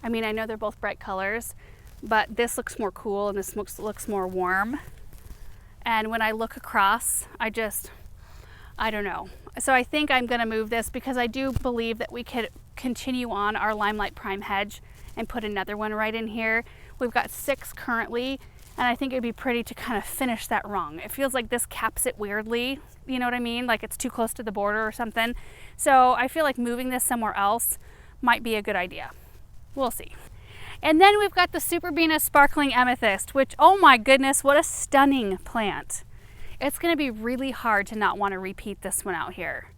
I mean, I know they're both bright colors, but this looks more cool and this looks more warm. And when I look across, I don't know. So I think I'm going to move this because I do believe that we could continue on our Limelight Prime hedge and put another one right in here. We've got 6 currently, and I think it'd be pretty to kind of finish that rung. It feels like this caps it weirdly, you know what I mean? Like it's too close to the border or something. So I feel like moving this somewhere else might be a good idea. We'll see. And then we've got the Superbena Sparkling Amethyst, which, oh my goodness, what a stunning plant. It's going to be really hard to not want to repeat this one out here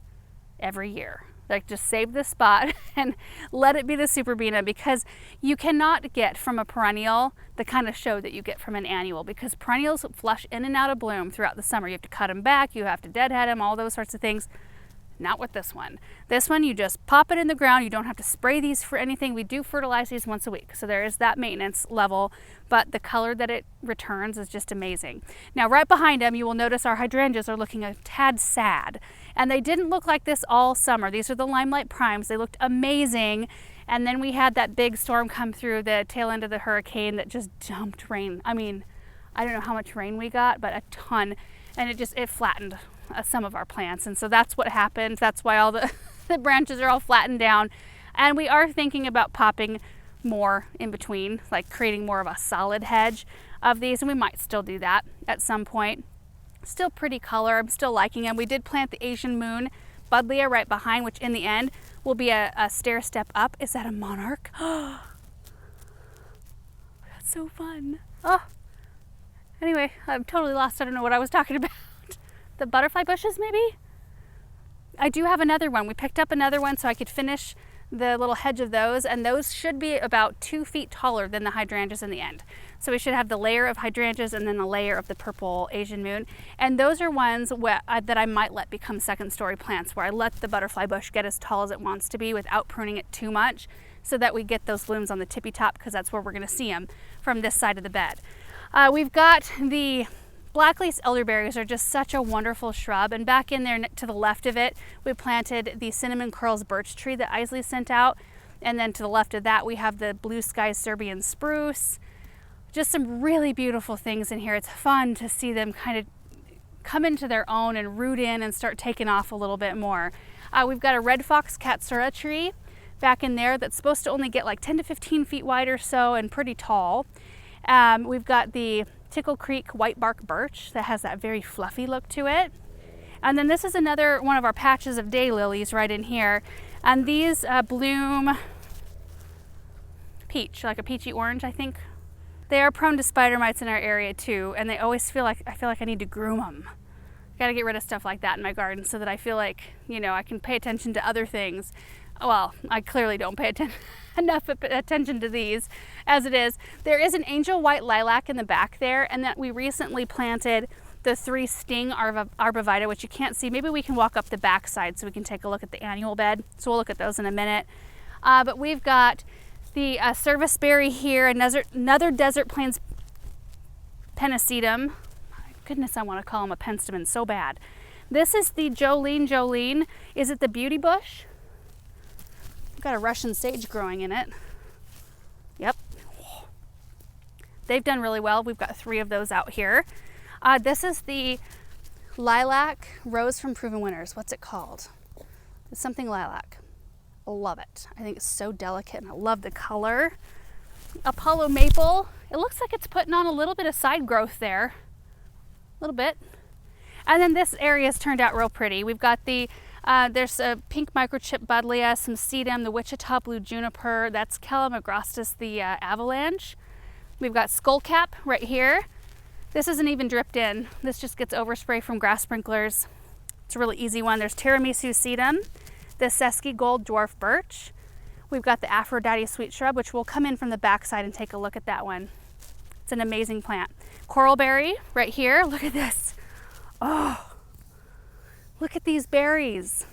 every year. Like, just save this spot and let it be the Superbena, because you cannot get from a perennial the kind of show that you get from an annual, because perennials flush in and out of bloom throughout the summer. You have to cut them back, you have to deadhead them, all those sorts of things. Not with this one. This one, you just pop it in the ground. You don't have to spray these for anything. We do fertilize these once a week, so there is that maintenance level, but the color that it returns is just amazing. Now, right behind them, you will notice our hydrangeas are looking a tad sad, and they didn't look like this all summer. These are the Limelight Primes. They looked amazing, and then we had that big storm come through, the tail end of the hurricane, that just dumped rain. I mean, I don't know how much rain we got, but a ton, and it flattened some of our plants, and so that's what happened. That's why all the branches are all flattened down, and we are thinking about popping more in between, like creating more of a solid hedge of these, and we might still do that at some point. Still pretty color. I'm still liking them. We did plant the Asian Moon Buddleia right behind, which in the end will be a stair step up. Is that a monarch? Oh, that's so fun. Oh, anyway, I'm totally lost. I don't know what I was talking about. The butterfly bushes, maybe? I do have another one. We picked up another one so I could finish the little hedge of those, and those should be about 2 feet taller than the hydrangeas in the end. So we should have the layer of hydrangeas and then a layer of the purple Asian Moon. And those are ones that I might let become second story plants, where I let the butterfly bush get as tall as it wants to be without pruning it too much, so that we get those blooms on the tippy top, because that's where we're gonna see them from this side of the bed. We've got the black-lace elderberries are just such a wonderful shrub, and back in there to the left of it, we planted the cinnamon curls birch tree that Isley sent out, and then to the left of that we have the blue sky Serbian spruce. Just some really beautiful things in here. It's fun to see them kind of come into their own and root in and start taking off a little bit more. We've got a red fox katsura tree back in there that's supposed to only get like 10 to 15 feet wide or so and pretty tall. We've got the Tickle Creek white bark birch that has that very fluffy look to it. And then this is another one of our patches of daylilies right in here. And these bloom peach, like a peachy orange, I think. They are prone to spider mites in our area too, and they always feel like I need to groom them. Got to get rid of stuff like that in my garden so that I feel like, you know, I can pay attention to other things. Well, I clearly don't pay enough attention to these as it is. There is an angel white lilac in the back there, and that we recently planted the 3 sting arborvitae, which you can't see. Maybe we can walk up the back side so we can take a look at the annual bed. So we'll look at those in a minute. But we've got the serviceberry here, another desert plains pennisetum. My goodness, I want to call him a penstemon so bad. This is the Jolene. Is it the beauty bush? Got a Russian sage growing in it. Yep. They've done really well. We've got 3 of those out here. This is the lilac rose from Proven Winners. What's it called? It's something lilac. I love it. I think it's so delicate and I love the color. Apollo maple. It looks like it's putting on a little bit of side growth there. A little bit. And then this area has turned out real pretty. We've got the there's a pink microchip buddleia, some sedum, the Wichita blue juniper, that's Calamagrostis, the avalanche. We've got skullcap right here. This isn't even dripped in. This just gets overspray from grass sprinklers. It's a really easy one. There's tiramisu sedum, the Sesky gold dwarf birch. We've got the Aphrodite sweet shrub, which will come in from the backside and take a look at that one. It's an amazing plant. Coralberry right here. Look at this. Oh. Look at these berries.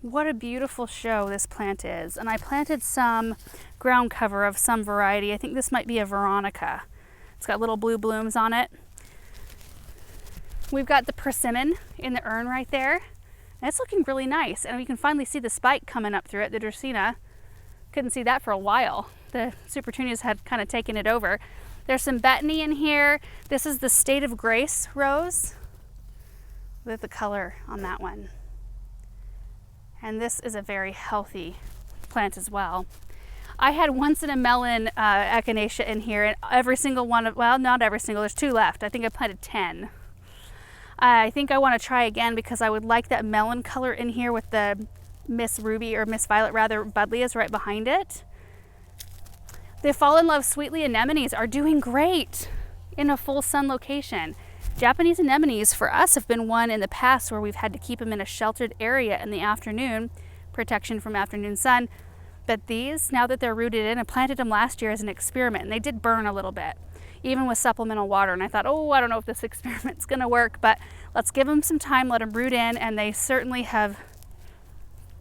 What a beautiful show this plant is. And I planted some ground cover of some variety. I think this might be a Veronica. It's got little blue blooms on it. We've got the persimmon in the urn right there. And it's looking really nice. And you can finally see the spike coming up through it, the Dracaena. Couldn't see that for a while. The Supertunias had kind of taken it over. There's some Betony in here. This is the State of Grace rose. Look at the color on that one. And this is a very healthy plant as well. I had once in a melon echinacea in here, and every single one of, well, not every single, there's 2 left. I think I planted 10. I think I want to try again because I would like that melon color in here with the Miss Ruby, or Miss Violet rather, buddleias right behind it. The Fall in Love Sweetly anemones are doing great in a full sun location. Japanese anemones for us have been one in the past where we've had to keep them in a sheltered area in the afternoon, protection from afternoon sun. But these, now that they're rooted in, I planted them last year as an experiment, and they did burn a little bit, even with supplemental water. And I thought, oh, I don't know if this experiment's gonna work, but let's give them some time, let them root in, and they certainly have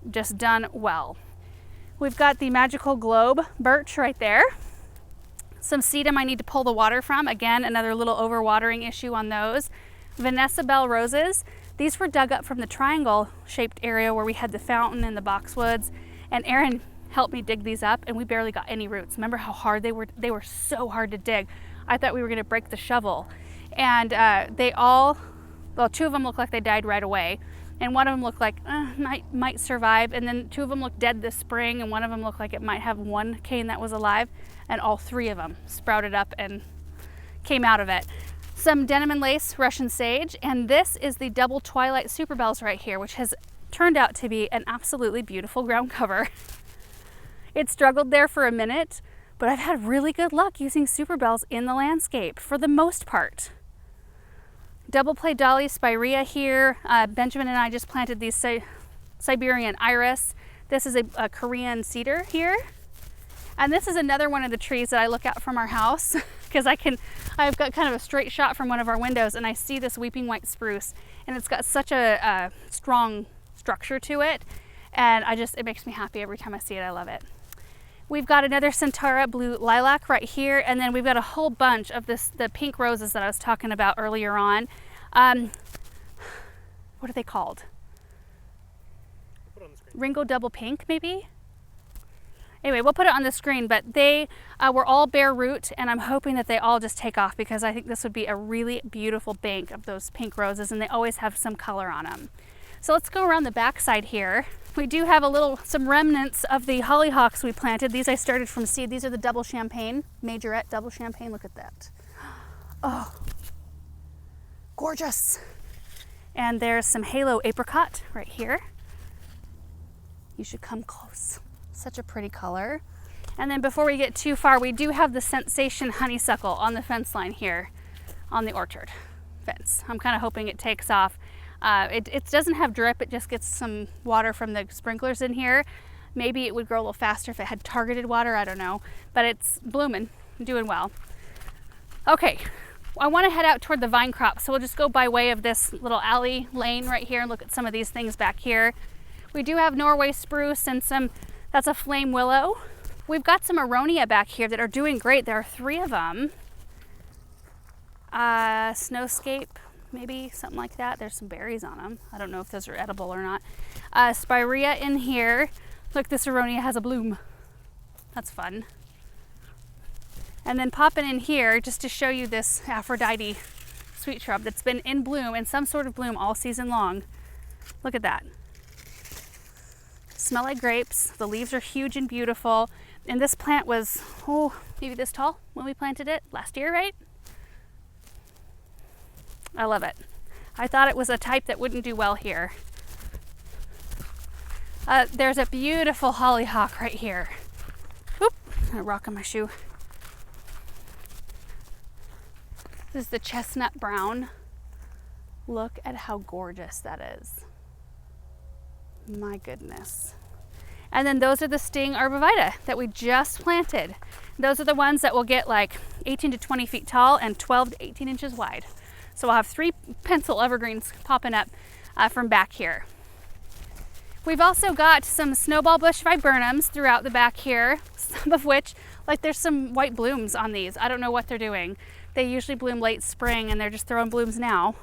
just done well. We've got the Magical Globe birch right there. Some sedum I need to pull the water from. Again, another little overwatering issue on those. Vanessa Bell roses. These were dug up from the triangle-shaped area where we had the fountain and the boxwoods. And Erin helped me dig these up, and we barely got any roots. Remember how hard they were? They were so hard to dig. I thought we were gonna break the shovel. And they all, well, 2 of them looked like they died right away. And one of them looked like might survive, and then 2 of them looked dead this spring, and one of them looked like it might have 1 cane that was alive, and all 3 of them sprouted up and came out of it. some denim and lace Russian sage, and this is the double twilight super bells right here, which has turned out to be an absolutely beautiful ground cover. It struggled there for a minute, but I've had really good luck using super bells in the landscape for the most part. Double play Dahlia spirea here. Benjamin and I just planted these Siberian iris. This is a Korean cedar here. And this is another one of the trees that I look at from our house because I've got kind of a straight shot from one of our windows and I see this weeping white spruce and it's got such a strong structure to it. And it makes me happy every time I see it. I love it. We've got another Centara blue lilac right here, and then we've got a whole bunch of the pink roses that I was talking about earlier on. What are they called? Put it on the screen. Ringo double pink, maybe? Anyway, we'll put it on the screen, but they were all bare root, and I'm hoping that they all just take off because I think this would be a really beautiful bank of those pink roses, and they always have some color on them. So let's go around the back side here. We do have some remnants of the hollyhocks we planted. These I started from seed. These are the double champagne, majorette double champagne. Look at that. Oh, gorgeous. And there's some halo apricot right here. You should come close. Such a pretty color. And then before we get too far, we do have the Sensation honeysuckle on the fence line here on the orchard fence. I'm kind of hoping it takes off. It doesn't have drip, it just gets some water from the sprinklers in here. Maybe it would grow a little faster if it had targeted water, I don't know. But it's blooming, doing well. Okay, I want to head out toward the vine crop, so we'll just go by way of this little alley lane right here and look at some of these things back here. We do have Norway spruce and that's a flame willow. We've got some aronia back here that are doing great. There are 3 of them. Snowscape, maybe something like that. There's some berries on them. I don't know if those are edible or not. Spirea in here. Look, this aronia has a bloom. That's fun. And then popping in here just to show you this Aphrodite sweet shrub that's been in bloom, in some sort of bloom all season long. Look at that. Smell like grapes. The leaves are huge and beautiful. And this plant was, maybe this tall when we planted it last year, right? I love it. I thought it was a type that wouldn't do well here. There's a beautiful hollyhock right here. Oop, a rock on my shoe. This is the chestnut brown. Look at how gorgeous that is. My goodness. And then those are the Sting arborvitae that we just planted. Those are the ones that will get like 18 to 20 feet tall and 12 to 18 inches wide. So we'll have 3 pencil evergreens popping up from back here. We've also got some snowball bush viburnums throughout the back here, some of which, like there's some white blooms on these. I don't know what they're doing. They usually bloom late spring and they're just throwing blooms now,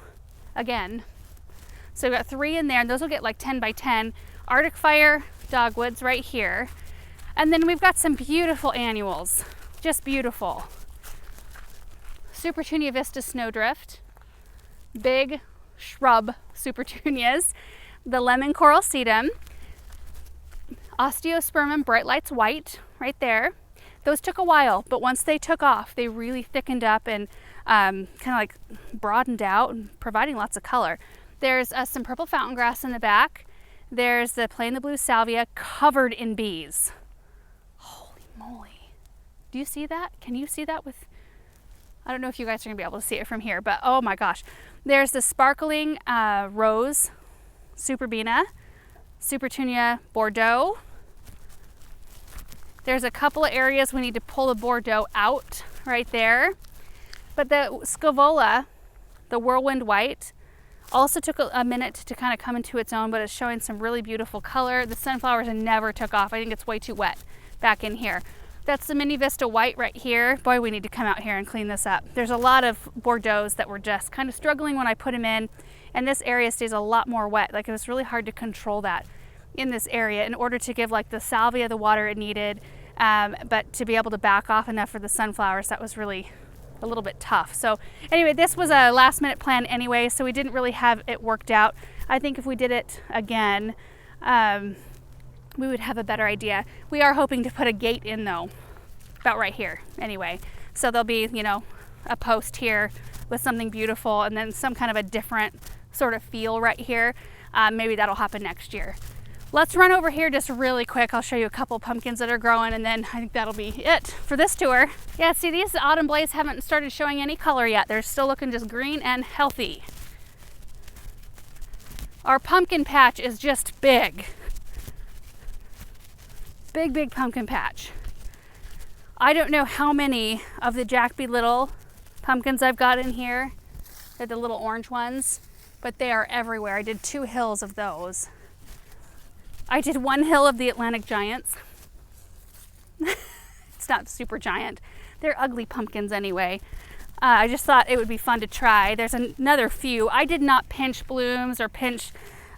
again. So we've got 3 in there and those will get like 10 by 10. Arctic Fire dogwoods right here. And then we've got some beautiful annuals, just beautiful. Supertunia Vista Snowdrift. Big shrub Supertunias, the lemon coral sedum, Osteospermum bright lights white right there. Those took a while, but once they took off, they really thickened up and kind of like broadened out and providing lots of color. There's some purple fountain grass in the back. There's the plain the blue salvia covered in bees. Holy moly. Do you see that? Can you see that with, I don't know if you guys are gonna be able to see it from here, but oh my gosh. There's the sparkling rose, Superbena, Supertunia Bordeaux. There's a couple of areas we need to pull the Bordeaux out right there. But the Scaevola, the whirlwind white, also took a minute to kind of come into its own, but it's showing some really beautiful color. The sunflowers never took off. I think it's way too wet back in here. That's the Mini Vista white right here. Boy, we need to come out here and clean this up. There's a lot of Bordeauxs that were just kind of struggling when I put them in, and this area stays a lot more wet. Like it was really hard to control that in this area in order to give like the salvia the water it needed, but to be able to back off enough for the sunflowers, that was really a little bit tough. So anyway, this was a last minute plan anyway, so we didn't really have it worked out. I think if we did it again, we would have a better idea. We are hoping to put a gate in though, about right here anyway. So there'll be, you know, a post here with something beautiful and then some kind of a different sort of feel right here. Maybe that'll happen next year. Let's run over here just really quick. I'll show you a couple pumpkins that are growing, and then I think that'll be it for this tour. Yeah, see, these autumn blades haven't started showing any color yet. They're still looking just green and healthy. Our pumpkin patch is just big. Big, big pumpkin patch. I don't know how many of the Jack Be Little pumpkins I've got in here. They're the little orange ones, but they are everywhere. I did 2 hills of those. I did 1 hill of the Atlantic Giants. It's not super giant. They're ugly pumpkins anyway. I just thought it would be fun to try. There's another few. I did not pinch blooms or pinch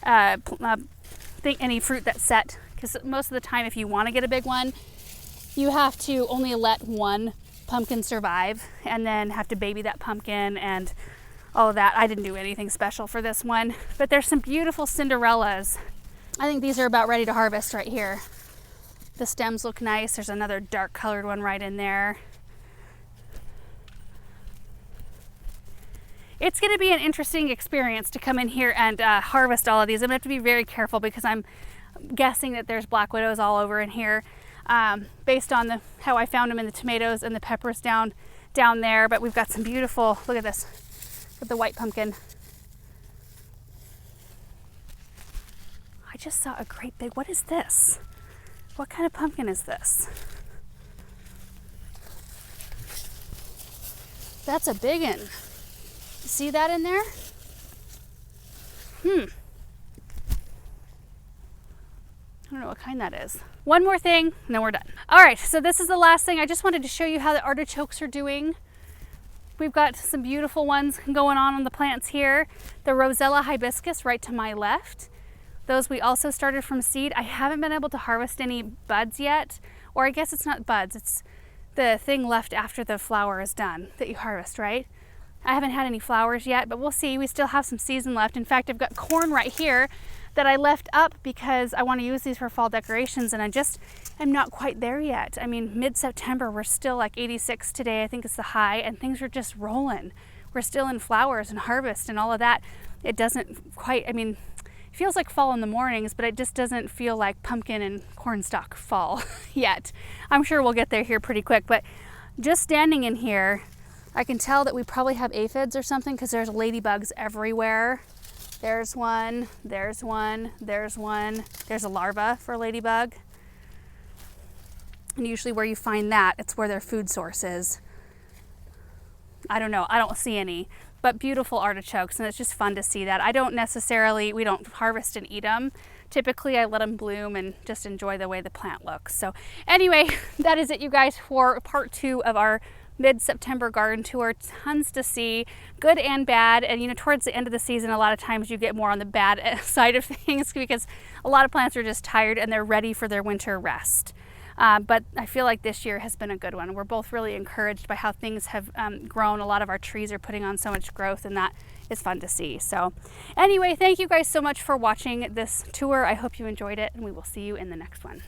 any fruit that's set, because most of the time if you want to get a big one, you have to only let 1 pumpkin survive and then have to baby that pumpkin and all of that. I didn't do anything special for this one, but there's some beautiful Cinderellas. I think these are about ready to harvest right here. The stems look nice. There's another dark colored one right in there. It's going to be an interesting experience to come in here and harvest all of these. I'm going to have to be very careful because I'm guessing that there's black widows all over in here, based on how I found them in the tomatoes and the peppers down there. But we've got some beautiful, look at this, with the white pumpkin. I just saw a great big, what is this? What kind of pumpkin is this? That's a big one. See that in there? I don't know what kind that is. One more thing, and then we're done. All right, so this is the last thing. I just wanted to show you how the artichokes are doing. We've got some beautiful ones going on the plants here. The Rosella hibiscus right to my left. Those we also started from seed. I haven't been able to harvest any buds yet, or I guess it's not buds, it's the thing left after the flower is done that you harvest, right? I haven't had any flowers yet, but we'll see. We still have some season left. In fact, I've got corn right here that I left up because I want to use these for fall decorations, and I just am not quite there yet. I mean, mid-September, we're still like 86 today, I think it's the high, and things are just rolling. We're still in flowers and harvest and all of that. It doesn't quite, I mean, it feels like fall in the mornings, but it just doesn't feel like pumpkin and cornstalk fall yet. I'm sure we'll get there here pretty quick, but just standing in here, I can tell that we probably have aphids or something because there's ladybugs everywhere. There's one, there's one, there's one. There's a larva for a ladybug. And usually where you find that, it's where their food source is. I don't know, I don't see any, but beautiful artichokes, and it's just fun to see that. We don't harvest and eat them. Typically I let them bloom and just enjoy the way the plant looks. So anyway, that is it, you guys, for part 2 of our mid-September garden tour. Tons to see, good and bad. And you know, towards the end of the season, a lot of times you get more on the bad side of things because a lot of plants are just tired and they're ready for their winter rest. But I feel like this year has been a good one. We're both really encouraged by how things have grown. A lot of our trees are putting on so much growth, and that is fun to see. So anyway, thank you guys so much for watching this tour. I hope you enjoyed it, and we will see you in the next one.